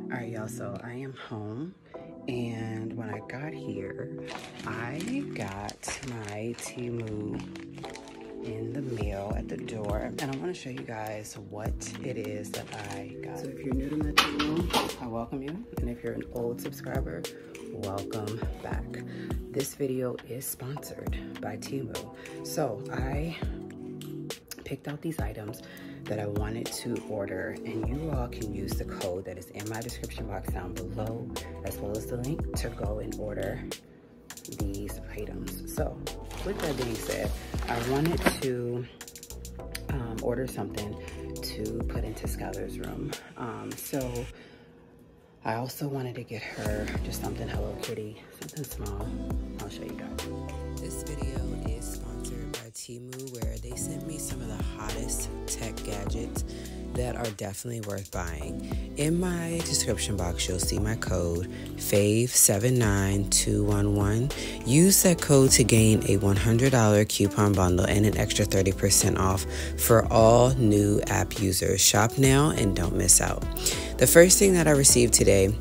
Alright, y'all, so I am home, and when I got here, I got my Temu in the mail at the door, and I want to show you guys what it is that I got. So if you're new to my channel, I welcome you, and if you're an old subscriber, welcome back. This video is sponsored by Temu. So I picked out these items that I wanted to order, and you all can use the code that is in my description box down below, as well as the link to go and order these items. So with that being said, I wanted to order something to put into Skylar's room. So I also wanted to get her just something Hellokitty, something small. I'll show you guys. This video is sponsored by Temu, where they sent me some of the hottest tech gadgets that are definitely worth buying. In my description box, you'll see my code FAVE79211. Use that code to gain a $100 coupon bundle and an extra 30% off for all new app users. Shop now and don't miss out. The first thing that I received today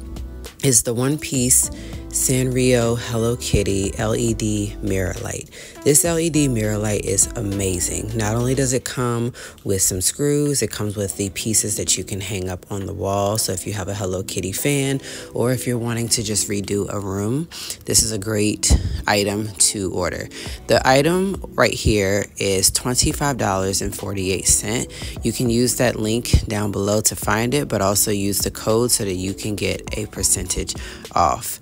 is the one-piece Sanrio Hellokitty LED mirror light. This LED mirror light is amazing. Not only does it come with some screws, it comes with the pieces that you can hang up on the wall. So if you have a Hello Kitty fan, or if you're wanting to just redo a room, this is a great item to order. The item right here is $25.48. You can use that link down below to find it, but also use the code so that you can get a percentage off.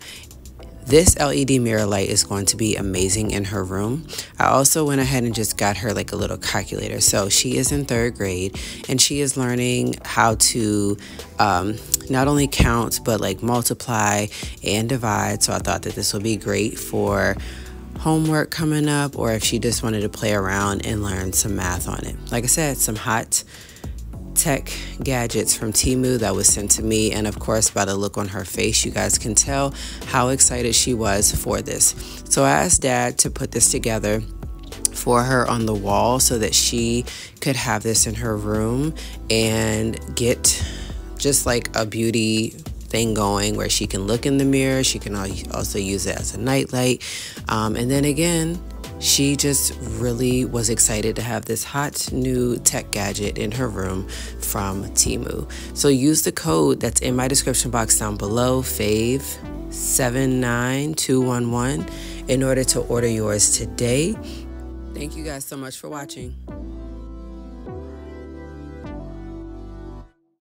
This LED mirror light is going to be amazing in her room. I also went ahead and just got her like a little calculator. So she is in 3rd grade, and she is learning how to not only count, but like multiply and divide. So I thought that this would be great for homework coming up, or if she just wanted to play around and learn some math on it. Like I said, some hot tech gadgets from Temu that was sent to me, and of course by the look on her face you guys can tell how excited she was for this. So I asked Dad to put this together for her on the wall so that she could have this in her room and get just like a beauty thing going where she can look in the mirror. She can also use it as a nightlight, and then again, she just really was excited to have this hot new tech gadget in her room from Temu. So use the code that's in my description box down below, FAVE79211, in order to order yours today. Thank you guys so much for watching.